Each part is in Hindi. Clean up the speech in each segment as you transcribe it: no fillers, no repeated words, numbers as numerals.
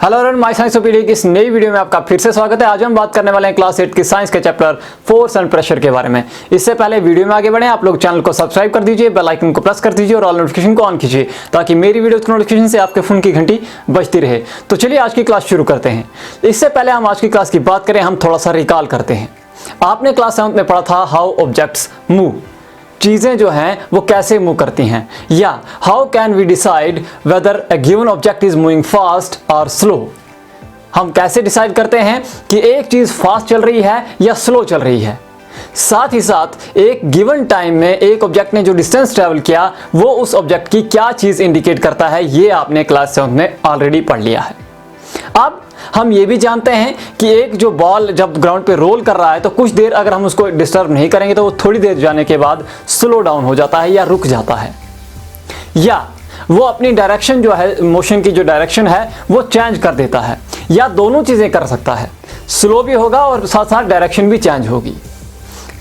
Hello everyone, my science OPD की इस नई वीडियो में आपका फिर से स्वागत है। आज हम बात करने वाले हैं क्लास 8 की साइंस के चैप्टर फोर्स एंड प्रेशर के बारे में। इससे पहले वीडियो में आगे बढ़े आप लोग चैनल को सब्सक्राइब कर दीजिए, बेल आइकन को प्रेस कर दीजिए और ऑल नोटिफिकेशन को ऑन कीजिए ताकि मेरी वीडियो की नोटिफिकेशन से आपके फोन की घंटी बजती रहे। तो चलिए आज की क्लास शुरू करते हैं। इससे पहले हम आज की क्लास की बात करें, हम थोड़ा सा रिकॉल करते हैं। आपने क्लास 7 में पढ़ा था हाउ ऑब्जेक्ट्स मूव, चीजें जो हैं वो कैसे मूव करती हैं, या how can we decide whether a given object is moving fast और स्लो। हम कैसे डिसाइड करते हैं कि एक चीज फास्ट चल रही है या स्लो चल रही है। साथ ही साथ एक गिवन टाइम में एक ऑब्जेक्ट ने जो डिस्टेंस ट्रेवल किया वो उस ऑब्जेक्ट की क्या चीज इंडिकेट करता है, ये आपने क्लास 7 में ऑलरेडी पढ़ लिया है। अब हम ये भी जानते हैं कि एक जो बॉल जब ग्राउंड पे रोल कर रहा है तो कुछ देर अगर हम उसको डिस्टर्ब नहीं करेंगे तो वो थोड़ी देर जाने के बाद स्लो डाउन हो जाता है या रुक जाता है, या वो अपनी डायरेक्शन जो है, मोशन की जो डायरेक्शन है वो चेंज कर देता है, या दोनों चीजें कर सकता है। स्लो भी होगा और साथ साथ डायरेक्शन भी चेंज होगी।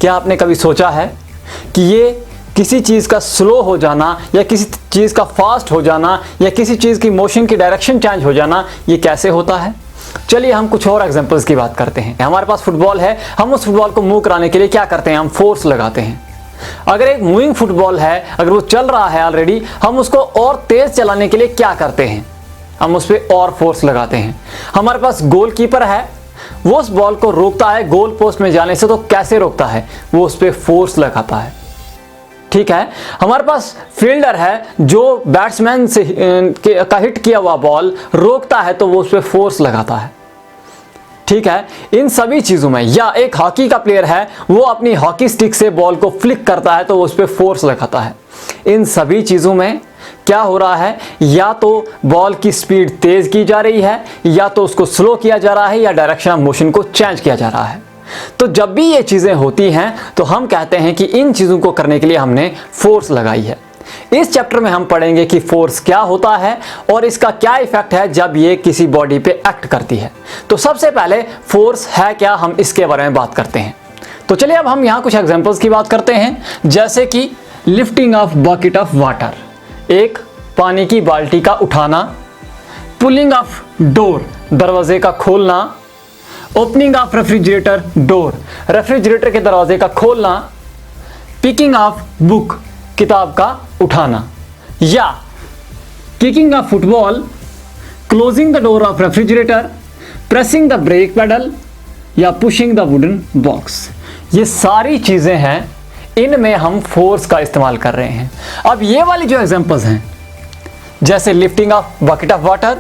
क्या आपने कभी सोचा है कि ये किसी चीज का स्लो हो जाना या किसी चीज का फास्ट हो जाना या किसी चीज की मोशन की डायरेक्शन चेंज हो जाना ये कैसे होता है? चलिए हम कुछ और एग्जांपल्स की बात करते हैं। हमारे पास फुटबॉल है, हम उस फुटबॉल को मूव कराने के लिए क्या करते हैं? हम फोर्स लगाते हैं। अगर एक मूविंग फुटबॉल है, अगर वो चल रहा है ऑलरेडी, हम उसको और तेज चलाने के लिए क्या करते हैं? हम उस पर और फोर्स लगाते हैं। हमारे पास गोलकीपर है, वो उस बॉल को रोकता है गोल पोस्ट में जाने से, तो कैसे रोकता है? वो उस पर फोर्स लगाता है। ठीक है। हमारे पास फील्डर है जो बैट्समैन से का हिट किया हुआ बॉल रोकता है, तो वो उस पर फोर्स लगाता है। ठीक है। इन सभी चीजों में, या एक हॉकी का प्लेयर है वो अपनी हॉकी स्टिक से बॉल को फ्लिक करता है तो वो उस पर फोर्स लगाता है। इन सभी चीजों में क्या हो रहा है? या तो बॉल की स्पीड तेज की जा रही है, या तो उसको स्लो किया जा रहा है, या डायरेक्शन ऑफ मोशन को चेंज किया जा रहा है। तो जब भी ये चीजें होती हैं तो हम कहते हैं कि इन चीजों को करने के लिए हमने फोर्स लगाई है। इस चैप्टर में हम पढ़ेंगे कि फोर्स क्या होता है और इसका क्या इफेक्ट है जब ये किसी बॉडी पे एक्ट करती है। तो सबसे पहले फोर्स है क्या, हम इसके बारे में बात करते हैं। तो चलिए अब हम यहां कुछ एग्जांपल्स की बात करते हैं, जैसे कि lifting of bucket of water, एक पानी की बाल्टी का उठाना, पुलिंग ऑफ डोर, दरवाजे का खोलना, opening of refrigerator door, refrigerator के दरवाजे का खोलना, पिकिंग ऑफ बुक, किताब का उठाना, या kicking off football, closing the door of refrigerator, pressing the brake pedal, या पुशिंग द वुडन बॉक्स। ये सारी चीजें हैं, इनमें हम फोर्स का इस्तेमाल कर रहे हैं। अब ये वाली जो एग्जांपल्स हैं, जैसे lifting of bucket of water,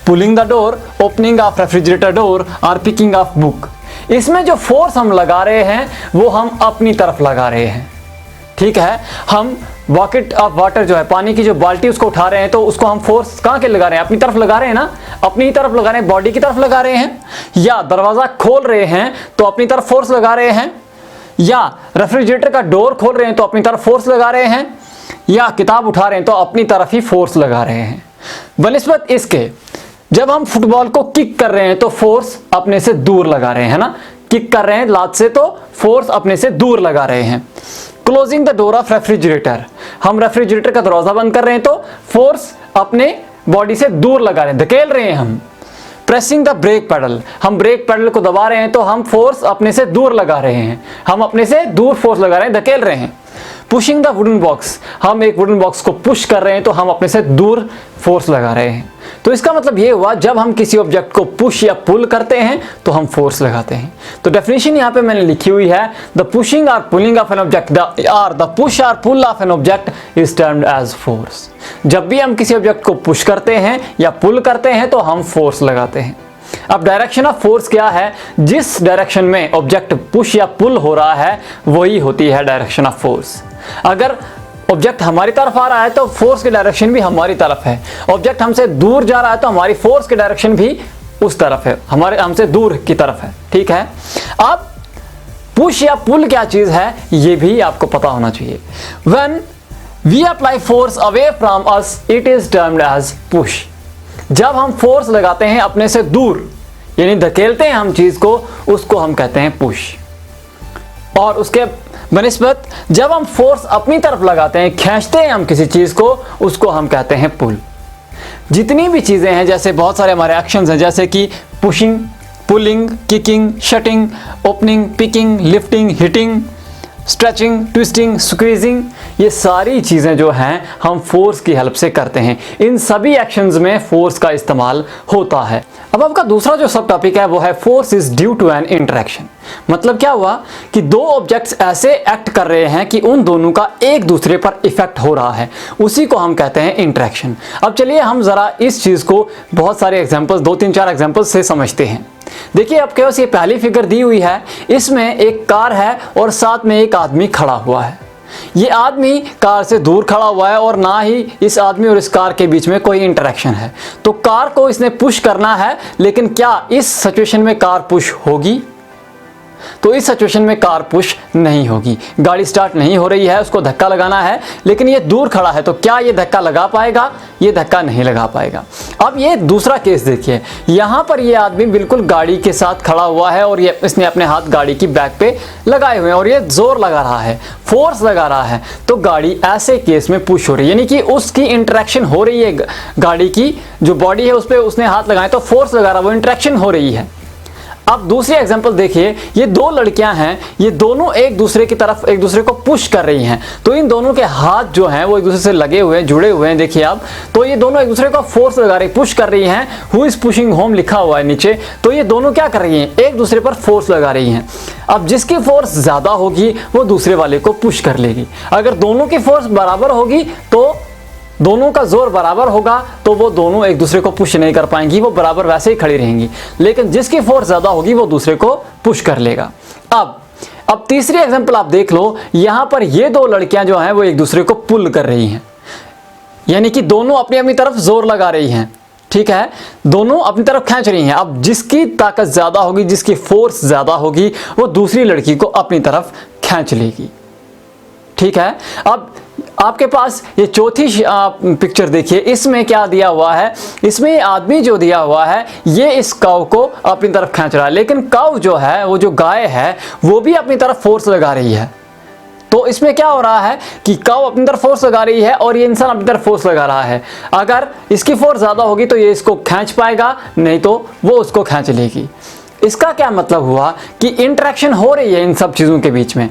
pulling the door, opening of refrigerator door और पिकिंग ऑफ बुक, इसमें जो फोर्स हम लगा रहे हैं वो हम अपनी तरफ लगा रहे हैं। ठीक है। हम बकेट ऑफ वाटर जो है, पानी की जो बाल्टी, उसको उठा रहे हैं तो उसको हम फोर्स कहां के लगा रहे हैं? अपनी तरफ लगा रहे हैं ना, अपनी तरफ लगा रहे हैं, बॉडी की तरफ लगा रहे हैं। या दरवाजा खोल रहे हैं तो अपनी तरफ फोर्स लगा रहे हैं, या रेफ्रिजरेटर का डोर खोल रहे हैं तो अपनी तरफ फोर्स लगा रहे हैं, या किताब उठा रहे हैं तो अपनी तरफ ही फोर्स लगा रहे हैं। बनिस्बत इसके जब हम फुटबॉल को किक कर रहे हैं तो फोर्स अपने से दूर लगा रहे हैं ना, किक कर रहे हैं लात से तो फोर्स अपने से दूर लगा रहे हैं। Closing the door of refrigerator, हम रेफ्रिजरेटर का दरवाजा बंद कर रहे हैं तो फोर्स अपने बॉडी से दूर लगा रहे हैं, धकेल रहे हैं हम। प्रेसिंग द ब्रेक पेडल, हम ब्रेक पेडल को दबा रहे हैं तो हम फोर्स अपने से दूर लगा रहे हैं, हम अपने से दूर फोर्स लगा रहे हैं, धकेल रहे हैं। पुशिंग द वुडन बॉक्स, हम एक वुडन बॉक्स को पुश कर रहे हैं तो हम अपने से दूर फोर्स लगा रहे हैं। तो इसका मतलब ये हुआ, जब हम किसी ऑब्जेक्ट को पुश या पुल करते हैं तो हम फोर्स लगाते हैं। तो डेफिनेशन यहाँ पे मैंने लिखी हुई है, द पुशिंग और pulling of an object, the push और pull of an object is termed as force. जब भी हम किसी ऑब्जेक्ट को पुश करते हैं या पुल करते हैं तो हम फोर्स लगाते हैं। अब डायरेक्शन ऑफ फोर्स क्या है? जिस डायरेक्शन में ऑब्जेक्ट पुश या पुल हो रहा है वही होती है डायरेक्शन ऑफ फोर्स। अगर ऑब्जेक्ट हमारी तरफ आ रहा है तो फोर्स की डायरेक्शन भी हमारी तरफ है, ऑब्जेक्ट हमसे दूर जा रहा है तो हमारी फोर्स की डायरेक्शन भी उस तरफ है, हमारे हमसे दूर की तरफ है। ठीक है। अब पुश या पुल क्या चीज है ये भी आपको पता होना चाहिए। When we apply force away from us it is termed as push. जब हम फोर्स लगाते हैं अपने से दूर, यानी धकेलते हैं हम चीज को, उसको हम कहते हैं पुश। और उसके बनिस्बत जब हम फोर्स अपनी तरफ लगाते हैं, खींचते हैं हम किसी चीज को, उसको हम कहते हैं पुल। जितनी भी चीज़ें हैं, जैसे बहुत सारे हमारे एक्शंस हैं, जैसे कि pushing, pulling, kicking, shutting, opening, picking, lifting, hitting, stretching, twisting, squeezing, ये सारी चीज़ें जो हैं हम फोर्स की हेल्प से करते हैं। इन सभी एक्शंस में फोर्स का इस्तेमाल होता है। अब आपका दूसरा जो सब टॉपिक है वो है force is due to an interaction. मतलब क्या हुआ कि दो ऑब्जेक्ट्स ऐसे एक्ट कर रहे हैं कि उन दोनों का एक दूसरे पर इफेक्ट हो रहा है, उसी को हम कहते हैं इंटरेक्शन। अब चलिए हम जरा इस चीज़ को बहुत सारे एग्जाम्पल्स, 2-3-4 एग्जाम्पल्स से समझते हैं। देखिए आपके पास ये पहली फिगर दी हुई है, इसमें एक कार है और साथ में एक आदमी खड़ा हुआ है। ये आदमी कार से दूर खड़ा हुआ है और ना ही इस आदमी और इस कार के बीच में कोई इंटरेक्शन है। तो कार को इसने पुश करना है, लेकिन क्या इस सिचुएशन में कार पुश होगी? तो इस सिचुएशन में कार पुश नहीं होगी। गाड़ी स्टार्ट नहीं हो रही है, उसको धक्का लगाना है, लेकिन ये दूर खड़ा है, तो क्या ये धक्का लगा पाएगा? ये धक्का नहीं लगा पाएगा। अब ये दूसरा केस देखिए, यहाँ पर ये आदमी बिल्कुल गाड़ी के साथ खड़ा हुआ है और ये इसने अपने हाथ गाड़ी की बैक पे लगाए हुए हैं और ये जोर लगा रहा है, फोर्स लगा रहा है, तो गाड़ी ऐसे केस में पुश हो रही है, यानी कि उसकी इंटरेक्शन हो रही है। गाड़ी की जो बॉडी है उस पर उसने हाथ लगाए तो फोर्स लगा रहा है, वो इंटरेक्शन हो रही है। अब दूसरी एग्जांपल देखिए, ये दो लड़कियां हैं, ये दोनों एक दूसरे की तरफ एक दूसरे को पुश कर रही हैं, तो इन दोनों के हाथ जो हैं वो एक दूसरे से लगे हुए हैं, जुड़े हुए हैं। देखिए आप, तो ये दोनों एक दूसरे को फोर्स लगा रही, पुश कर रही हैं। हु इज पुशिंग होम लिखा हुआ है नीचे, तो ये दोनों क्या कर रही हैं? एक दूसरे पर फोर्स लगा रही हैं। अब जिसकी फोर्स ज्यादा होगी वो दूसरे वाले को पुश कर लेगी। अगर दोनों की फोर्स बराबर होगी तो दोनों का जोर बराबर होगा, तो वो दोनों एक दूसरे को पुश नहीं कर पाएंगी, वो बराबर वैसे ही खड़ी रहेंगी। लेकिन जिसकी फोर्स ज्यादा होगी वो दूसरे को पुश कर लेगा। अब तीसरी एग्जांपल आप देख लो, यहां पर ये दो लड़कियां जो हैं वो एक दूसरे को पुल कर रही हैं, यानी कि दोनों अपनी अपनी तरफ जोर लगा रही हैं। ठीक है, दोनों अपनी तरफ खींच रही हैं। अब जिसकी ताकत ज्यादा होगी, जिसकी फोर्स ज्यादा होगी, वो दूसरी लड़की को अपनी तरफ खींच लेगी। ठीक है, अब आपके पास ये चौथी पिक्चर देखिए, इसमें क्या दिया हुआ है? इसमें आदमी जो दिया हुआ है ये इस काऊ को अपनी तरफ खींच रहा है, लेकिन काऊ जो है, वो जो गाय है, वो भी अपनी तरफ फोर्स लगा रही है। तो इसमें क्या हो रहा है कि काऊ अपनी तरफ फोर्स लगा रही है और ये इंसान अपनी तरफ फोर्स लगा रहा है। अगर इसकी फोर्स ज्यादा होगी तो ये इसको खींच पाएगा, नहीं तो वो उसको खींच लेगी। इसका क्या मतलब हुआ कि इंटरेक्शन हो रही है इन सब चीजों के बीच में।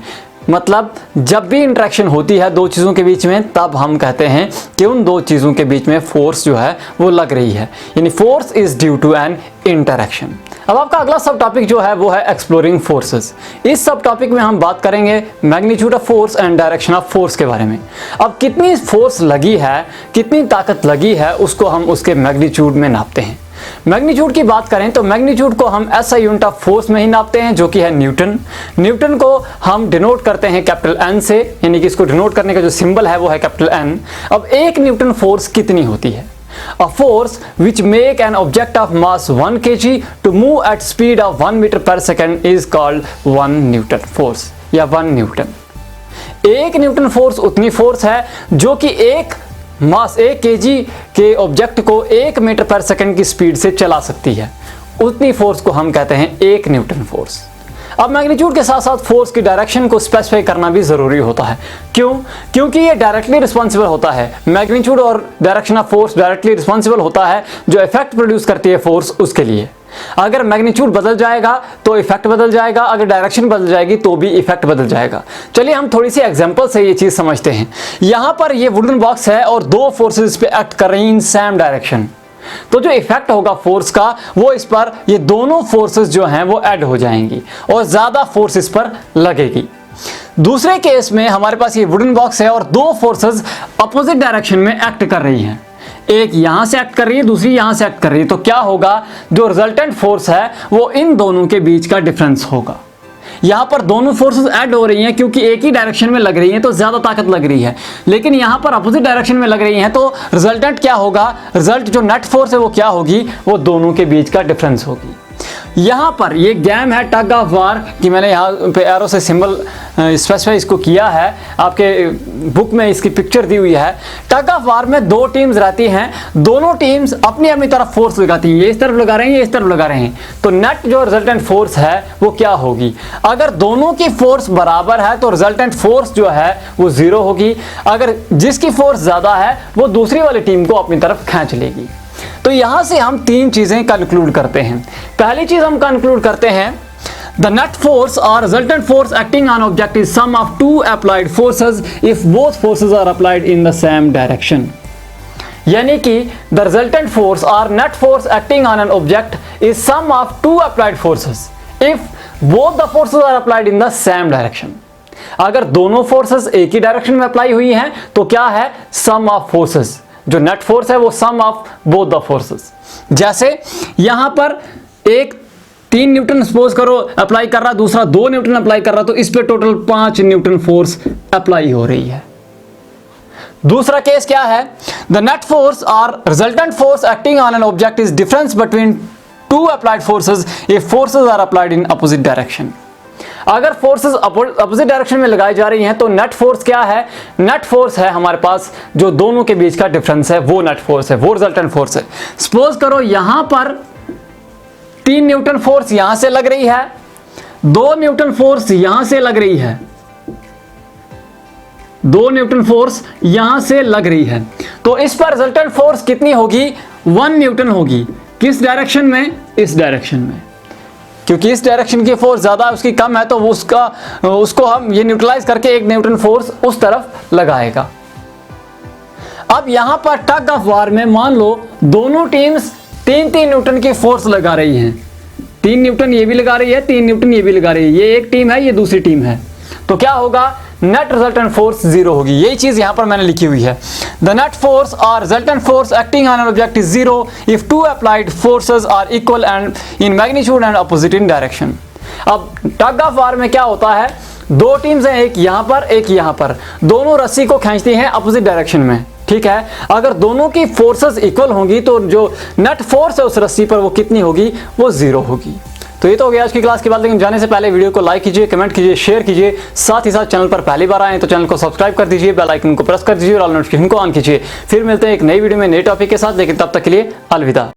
मतलब जब भी इंटरेक्शन होती है दो चीज़ों के बीच में, तब हम कहते हैं कि उन दो चीज़ों के बीच में फोर्स जो है वो लग रही है, यानी force is due to an interaction. अब आपका अगला सब टॉपिक जो है वो है एक्सप्लोरिंग फोर्सेस। इस सब टॉपिक में हम बात करेंगे magnitude of force and direction of force के बारे में। अब कितनी फोर्स लगी है, कितनी ताकत लगी है, उसको हम उसके मैग्नीट्यूड में नापते हैं। मैग्नीट्यूड की बात करें तो मैग्नीट्यूड को हम एसआई यूनिट ऑफ फोर्स में ही नापते हैं, जो कि है न्यूटन। न्यूटन को हम डिनोट करते हैं कैपिटल एन से, यानी कि इसको डिनोट करने का जो सिंबल है वो है कैपिटल एन। अब एक न्यूटन फोर्स कितनी होती है? A force which make an object of mass 1 kg to move at speed of 1 meter per second is called 1 Newton force या 1 न्यूटन। एक न्यूटन फोर्स उतनी फोर्स है जो कि एक मास 1 kg के ऑब्जेक्ट को 1 मीटर पर सेकंड की स्पीड से चला सकती है। उतनी फोर्स को हम कहते हैं 1 न्यूटन फोर्स। अब मैग्नीट्यूड के साथ साथ फोर्स की डायरेक्शन को स्पेसिफाई करना भी जरूरी होता है। क्यों? क्योंकि ये डायरेक्टली रिस्पॉन्सिबल होता है। मैग्नीट्यूड और direction of force directly responsible होता है जो इफेक्ट प्रोड्यूस करती है फोर्स, उसके लिए। अगर मैग्नीट्यूड बदल जाएगा तो इफेक्ट बदल जाएगा, अगर डायरेक्शन बदल जाएगी तो भी इफेक्ट बदल जाएगा। चलिए हम थोड़ी सी एग्जांपल से ये चीज समझते हैं। यहां पर ये वुडन बॉक्स है और दो फोर्सेस पे एक्ट कर रही हैं इन सेम डायरेक्शन, तो जो इफेक्ट होगा फोर्स का वो इस पर, ये दोनों फोर्सेस जो हैं वो ऐड हो जाएंगी और ज्यादा फोर्स इस पर लगेगी। दूसरे केस में हमारे पास ये वुडन बॉक्स है और दो फोर्सेस अपोजिट डायरेक्शन में एक्ट कर रही हैं, एक यहां से एक्ट कर रही है, दूसरी यहां से एक्ट कर रही है। तो क्या होगा, जो रिजल्टेंट फोर्स है वो इन दोनों के बीच का डिफरेंस होगा। यहां पर दोनों फोर्सेस ऐड हो रही हैं क्योंकि एक ही डायरेक्शन में लग रही हैं तो ज्यादा ताकत लग रही है, लेकिन यहां पर अपोजिट डायरेक्शन में लग रही हैं तो रिजल्टेंट क्या होगा, रिजल्ट जो नेट फोर्स है वो क्या होगी, वो दोनों के बीच का डिफरेंस होगी। यहां पर ये गेम है टग ऑफ वार कि मैंने यहां पे एरो से सिंबल स्पेसिफाई इसको किया है, आपके बुक में इसकी पिक्चर दी हुई है। टग ऑफ वार में दो टीम्स रहती हैं, दोनों टीम्स अपनी अपनी तरफ फोर्स लगाती हैं, ये इस तरफ लगा रहे हैं, ये इस तरफ लगा रहे हैं, तो नेट जो रिजल्टेंट फोर्स है वो क्या होगी। अगर दोनों की फोर्स बराबर है तो रिजल्टेंट फोर्स जो है वो 0 होगी। अगर जिसकी फोर्स ज्यादा है वो दूसरी वाली टीम को अपनी तरफ खींच लेगी। तो यहां से हम तीन चीजें कंक्लूड करते हैं। पहली चीज हम कंक्लूड करते हैं, the net force or resultant force acting on object is sum of two applied forces if both forces are applied in the same direction। यानी कि the resultant force or net force acting on an object is sum of two applied forces if both the forces are applied in the same direction। अगर दोनों फोर्सेस एक ही डायरेक्शन में अप्लाई हुई हैं तो क्या है, सम ऑफ फोर्सेस। जो नेट फोर्स है वो सम ऑफ बोथ द फोर्सेस। जैसे यहां पर एक 3 न्यूटन सपोज करो अप्लाई कर रहा, दूसरा 2 न्यूटन अप्लाई कर रहा, तो इस पे टोटल 5 न्यूटन फोर्स अप्लाई हो रही है। दूसरा केस क्या है, द नेट फोर्स और resultant force acting on an object is difference between two applied forces if forces are applied in opposite direction. अगर फोर्सेस अपोजिट डायरेक्शन में लगाई जा रही हैं तो नेट फोर्स क्या है, नेट फोर्स है हमारे पास जो दोनों के बीच का डिफरेंस है, वो नेट फोर्स है, वो रिजल्टेंट फोर्स है। सपोज करो यहां पर 3 न्यूटन फोर्स यहां से लग रही है, 2 न्यूटन फोर्स यहां से लग रही है, 2 न्यूटन फोर्स यहां से लग रही है, तो इस पर रिजल्टेंट फोर्स कितनी होगी, 1 न्यूटन होगी। किस डायरेक्शन में, इस डायरेक्शन में, क्योंकि इस डायरेक्शन की फोर्स ज्यादा उसकी कम है तो वो उसको हम ये न्यूट्रलाइज करके 1 न्यूटन फोर्स उस तरफ लगाएगा। अब यहां पर टग ऑफ वार में मान लो दोनों टीम्स 3-3 न्यूटन की फोर्स लगा रही हैं, 3 न्यूटन ये भी लगा रही है, 3 न्यूटन ये भी लगा रही है, ये एक टीम है, ये दूसरी टीम है, तो क्या होगा, नेट रिजल्टेंट फोर्स 0 होगी। यही चीज यहां पर मैंने लिखी हुई है, द नेट फोर्स और resultant force acting on an object is 0 if two applied forces are equal and in magnitude and opposite in direction. अब टग ऑफ वार में क्या होता है, 2 टीम्स हैं, एक यहां पर एक यहां पर, दोनों रस्सी को खींचती हैं अपोजिट डायरेक्शन में, ठीक है। अगर दोनों की फोर्सेस इक्वल होंगी तो जो नेट फोर्स है उस रस्सी पर वो कितनी होगी, वो 0 होगी। तो ये तो हो गया आज की क्लास की बात, लेकिन जाने से पहले वीडियो को लाइक कीजिए, कमेंट कीजिए, शेयर कीजिए, साथ ही साथ चैनल पर पहली बार आए तो चैनल को सब्सक्राइब कर दीजिए, बेल आइकन को प्रेस कर दीजिए और ऑल नोटिफिकेशन को ऑन कीजिए। फिर मिलते हैं एक नई वीडियो में नए टॉपिक के साथ, लेकिन तब तक के लिए अलविदा।